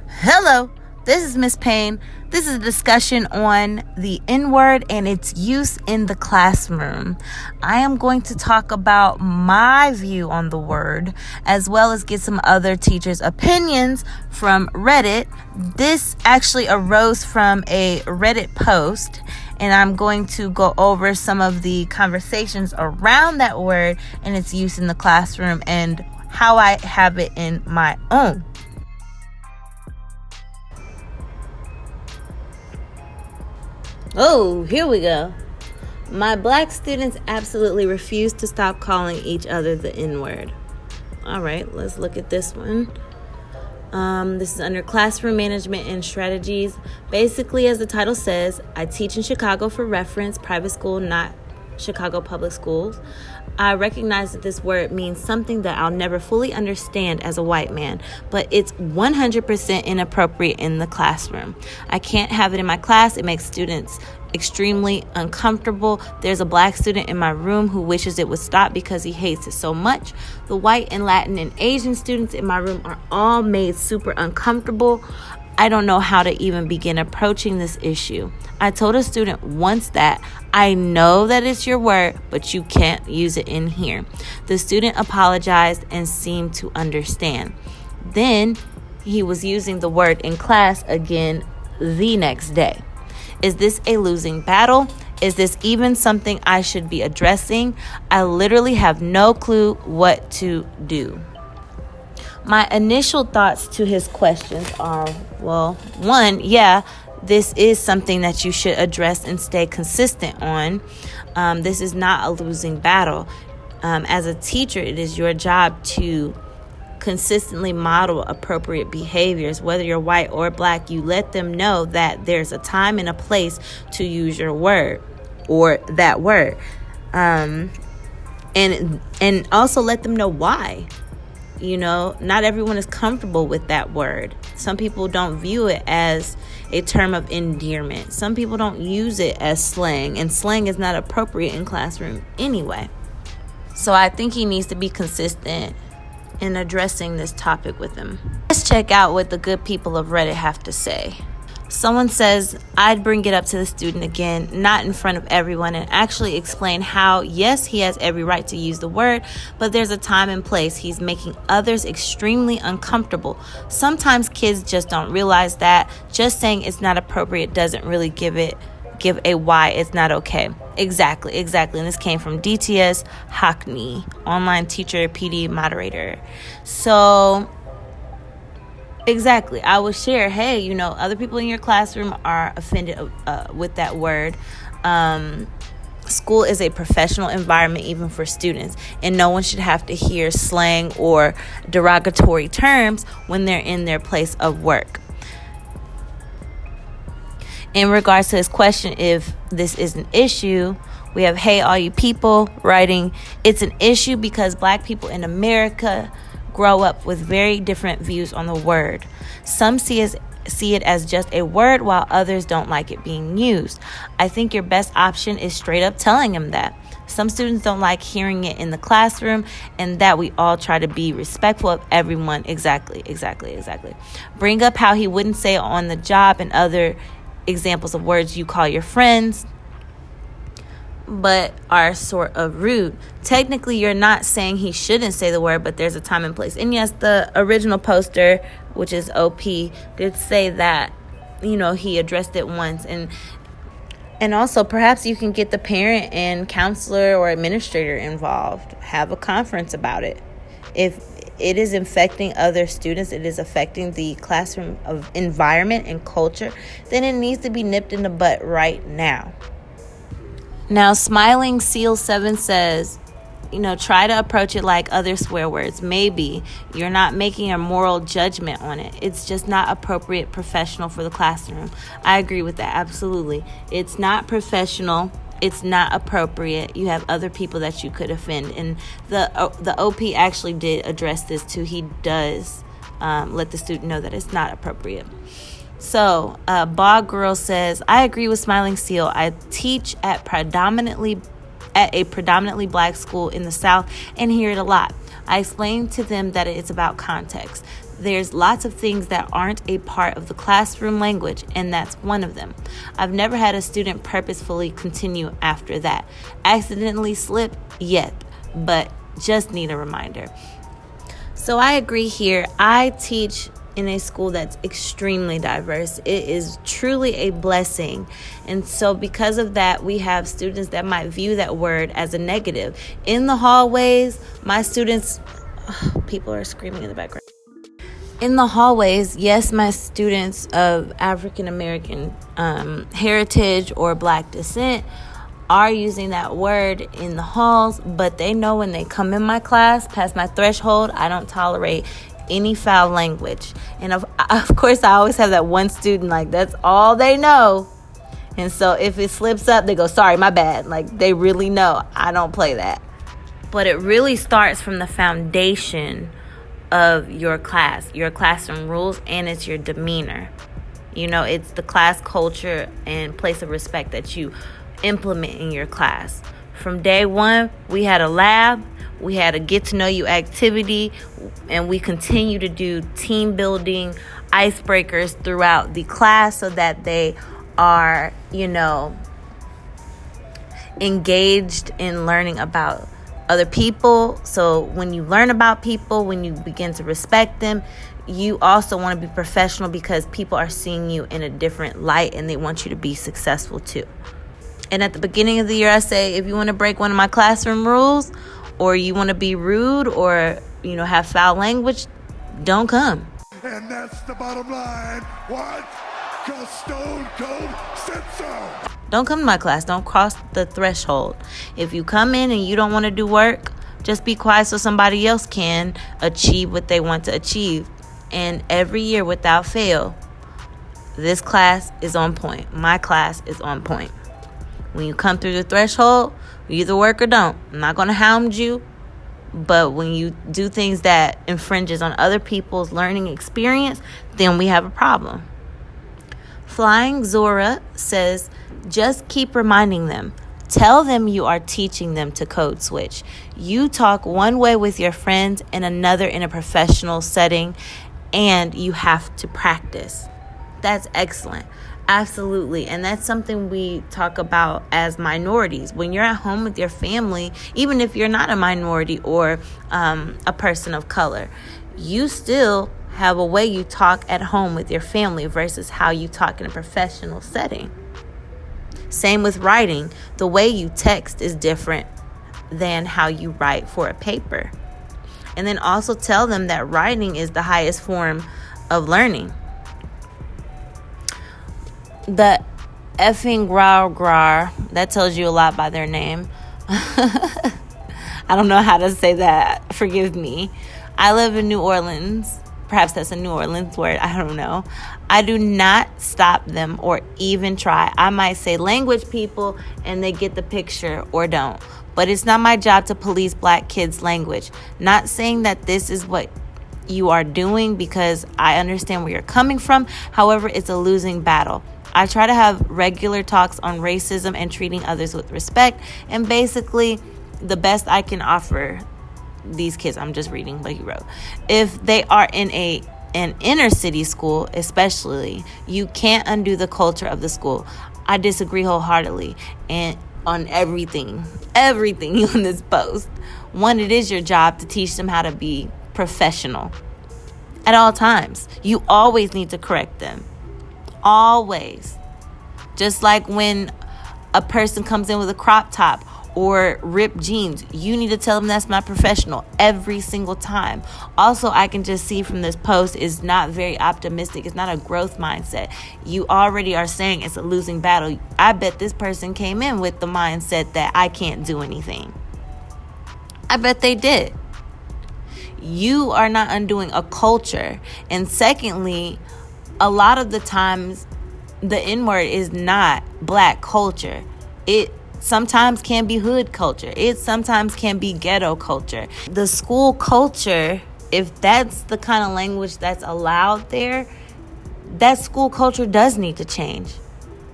Hello, this is Miss Payne. This is a discussion on the N-word and its use in the classroom. I am going to talk about my view on the word, as well as get some other teachers' opinions from Reddit. This actually arose from a Reddit post, and I'm going to go over some of the conversations around that word and its use in the classroom and how I have it in my own. Oh, here we go. My black students absolutely refuse to stop calling each other the N-word. All right, let's look at this one. This is under classroom management and strategies. Basically, as the title says, I teach in Chicago for reference, private school, not Chicago public schools. I recognize that this word means something that I'll never fully understand as a white man, but it's 100% inappropriate in the classroom. I can't have it in my class. It makes students extremely uncomfortable. There's a black student in my room who wishes it would stop because he hates it so much. The white and Latin and Asian students in my room are all made super uncomfortable. I don't know how to even begin approaching this issue. I told a student once that I know that it's your word, but you can't use it in here. The student apologized and seemed to understand. Then he was using the word in class again the next day. Is this a losing battle? Is this even something I should be addressing? I literally have no clue what to do. My initial thoughts to his questions are, well, one, this is something that you should address and stay consistent on. This is not a losing battle. As a teacher, it is your job to consistently model appropriate behaviors. Whether you're white or black, you let them know that there's a time and a place to use your word or that word. And also let them know why. You know, not everyone is comfortable with that word. Some people don't view it as a term of endearment. Some people don't use it as slang, and slang is not appropriate in classroom anyway. So I think he needs to be consistent in addressing this topic with him. Let's check out what the good people of Reddit have to say. Someone says, I'd bring it up to the student again, not in front of everyone, and actually explain how, yes, he has every right to use the word, but there's a time and place. He's making others extremely uncomfortable. Sometimes kids just don't realize that. Just saying it's not appropriate doesn't really give a why it's not okay. Exactly. And this came from DTS Hackney, online teacher, PD moderator. So exactly. I would share, hey, other people in your classroom are offended with that word. School is a professional environment even for students, and no one should have to hear slang or derogatory terms when they're in their place of work. In regards to his question, if this is an issue, we have, hey, all you people, writing, it's an issue because black people in America grow up with very different views on the word. Some see it as just a word, while others don't like it being used. I think your best option is straight up telling him that. Some students don't like hearing it in the classroom, and that we all try to be respectful of everyone. Exactly. Bring up how he wouldn't say it on the job and other examples of words you call your friends, but are sort of rude. Technically, you're not saying he shouldn't say the word, but there's a time and place. And yes, the original poster, which is OP, did say that, he addressed it once. And also, perhaps you can get the parent and counselor or administrator involved. Have a conference about it. If it is affecting other students, it is affecting the classroom of environment and culture, then it needs to be nipped in the butt right now. Now, Smiling Seal 7 says, try to approach it like other swear words. Maybe you're not making a moral judgment on it. It's just not appropriate professional for the classroom. I agree with that. Absolutely. It's not professional. It's not appropriate. You have other people that you could offend. And the OP actually did address this too. He does let the student know that it's not appropriate. So, Bog Girl says, I agree with Smiling Seal. I teach at a predominantly black school in the South and hear it a lot. I explain to them that it's about context. There's lots of things that aren't a part of the classroom language, and that's one of them. I've never had a student purposefully continue after that. Accidentally slip yet, but just need a reminder. So I agree here. I teach in a school that's extremely diverse. It is truly a blessing. And so because of that, we have students that might view that word as a negative. In the hallways, my students, people are screaming in the background. In the hallways, yes, my students of African American heritage or Black descent are using that word in the halls, but they know when they come in my class, past my threshold, I don't tolerate any foul language. And of course, I always have that one student, like, that's all they know. And so if it slips up, they go, sorry, my bad. Like, they really know I don't play that. But it really starts from the foundation of your class, your classroom rules, and it's your demeanor. You know, it's the class culture and place of respect that you implement in your class. From day one, we had a lab, we had a get to know you activity, and we continue to do team building icebreakers throughout the class so that they are, engaged in learning about other people. So when you learn about people, when you begin to respect them, you also want to be professional because people are seeing you in a different light and they want you to be successful too. And at the beginning of the year, I say, if you want to break one of my classroom rules, or you want to be rude or, have foul language, don't come. And that's the bottom line. What? Because Stone Cold said so. Don't come to my class. Don't cross the threshold. If you come in and you don't want to do work, just be quiet so somebody else can achieve what they want to achieve. And every year, without fail, this class is on point. My class is on point. When you come through the threshold, you either work or don't. I'm not going to hound you, but when you do things that infringes on other people's learning experience, then we have a problem. Flying Zora says, just keep reminding them. Tell them you are teaching them to code switch. You talk one way with your friends and another in a professional setting, and you have to practice. That's excellent. Absolutely. And that's something we talk about as minorities. When you're at home with your family, even if you're not a minority or a person of color, you still have a way you talk at home with your family versus how you talk in a professional setting. Same with writing. The way you text is different than how you write for a paper. And then also tell them that writing is the highest form of learning. The effing grar, that tells you a lot by their name. I don't know how to say that. Forgive me. I live in New Orleans. Perhaps that's a New Orleans word. I don't know. I do not stop them or even try. I might say language people and they get the picture or don't. But it's not my job to police Black kids' language. Not saying that this is what you are doing because I understand where you're coming from. However, it's a losing battle. I try to have regular talks on racism and treating others with respect. And basically, the best I can offer these kids, I'm just reading what he wrote. If they are in an inner city school, especially, you can't undo the culture of the school. I disagree wholeheartedly and on everything on this post. One, it is your job to teach them how to be professional at all times. You always need to correct them. Always. Just like when a person comes in with a crop top or ripped jeans, you need to tell them that's not professional every single time. Also, I can just see from this post is not very optimistic. It's not a growth mindset. You already are saying it's a losing battle. I bet this person came in with the mindset that I can't do anything. I bet they did. You are not undoing a culture. And secondly, a lot of the times, the N-word is not Black culture. It sometimes can be hood culture. It sometimes can be ghetto culture. The school culture, if that's the kind of language that's allowed there, that school culture does need to change.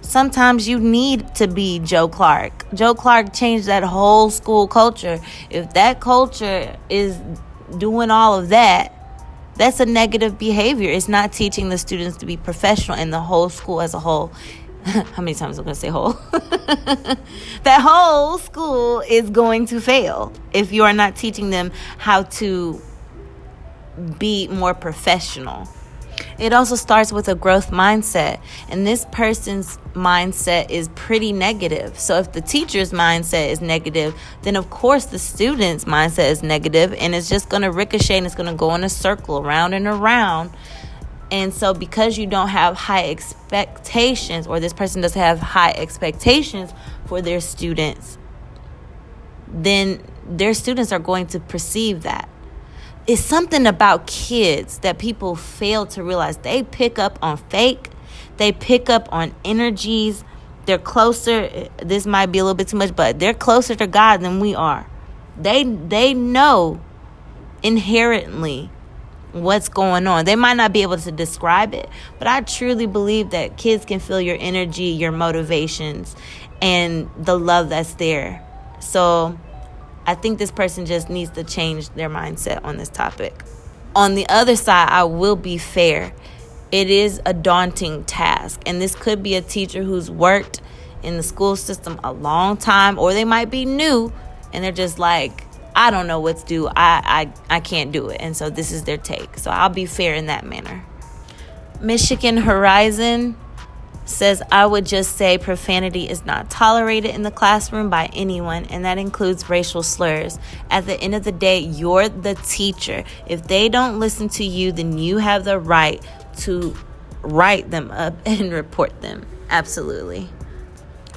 Sometimes you need to be Joe Clark. Joe Clark changed that whole school culture. If that culture is doing all of that, That's a negative behavior. It's not teaching the students to be professional and the whole school as a whole. How many times am I going to say whole? That whole school is going to fail if you are not teaching them how to be more professional. It also starts with a growth mindset, and this person's mindset is pretty negative. So if the teacher's mindset is negative, then of course the student's mindset is negative, and it's just going to ricochet and it's going to go in a circle around and around. And so because you don't have high expectations, or this person doesn't have high expectations for their students, then their students are going to perceive that. It's something about kids that people fail to realize. They pick up on fake. They pick up on energies. They're closer. This might be a little bit too much, but they're closer to God than we are. They know inherently what's going on. They might not be able to describe it, but I truly believe that kids can feel your energy, your motivations, and the love that's there. So I think this person just needs to change their mindset on this topic. On the other side, I will be fair. It is a daunting task, and this could be a teacher who's worked in the school system a long time, or they might be new and they're just like, I don't know what to do. I can't do it. And so this is their take. So I'll be fair in that manner. Michigan Horizon says, I would just say profanity is not tolerated in the classroom by anyone, and that includes racial slurs. At the end of the day, you're the teacher. If they don't listen to you, then you have the right to write them up and report them. Absolutely.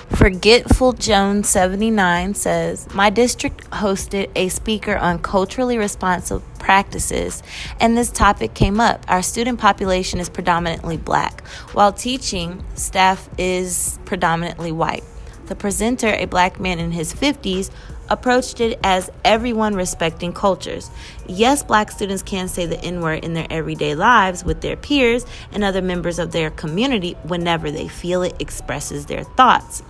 Forgetful Jones 79 says, my district hosted a speaker on culturally responsive practices, and this topic came up. Our student population is predominantly black, while teaching staff is predominantly white. The presenter, a black man in his 50s, approached it as everyone respecting cultures. Yes, black students can say the N-word in their everyday lives with their peers and other members of their community whenever they feel it expresses their thoughts.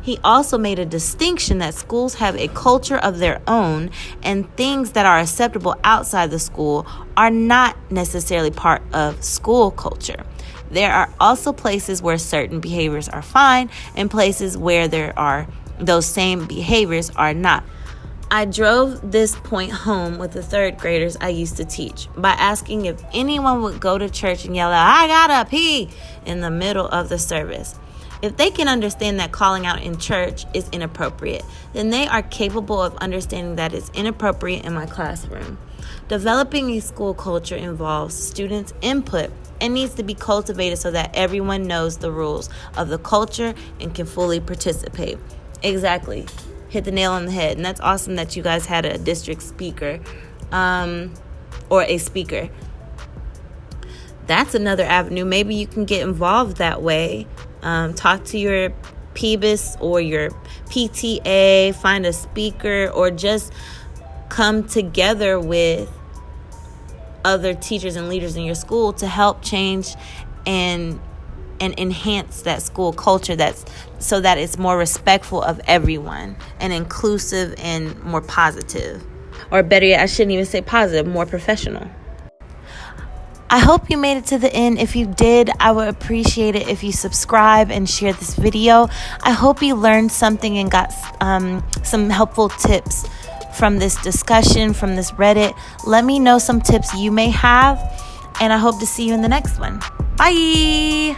He also made a distinction that schools have a culture of their own, and things that are acceptable outside the school are not necessarily part of school culture. There are also places where certain behaviors are fine and places where those same behaviors are not. I drove this point home with the third graders I used to teach by asking if anyone would go to church and yell out, I gotta pee, in the middle of the service. If they can understand that calling out in church is inappropriate, then they are capable of understanding that it's inappropriate in my classroom. Developing a school culture involves students' input and needs to be cultivated so that everyone knows the rules of the culture and can fully participate. Exactly. Hit the nail on the head. And that's awesome that you guys had a district speaker or a speaker. That's another avenue. Maybe you can get involved that way. Talk to your PBIS or your PTA, find a speaker, or just come together with other teachers and leaders in your school to help change and enhance that school culture so that it's more respectful of everyone and inclusive and more positive. Or better yet, I shouldn't even say positive, more professional. I hope you made it to the end. If you did, I would appreciate it if you subscribe and share this video. I hope you learned something and got some helpful tips from this discussion, from this Reddit. Let me know some tips you may have, and I hope to see you in the next one. Bye!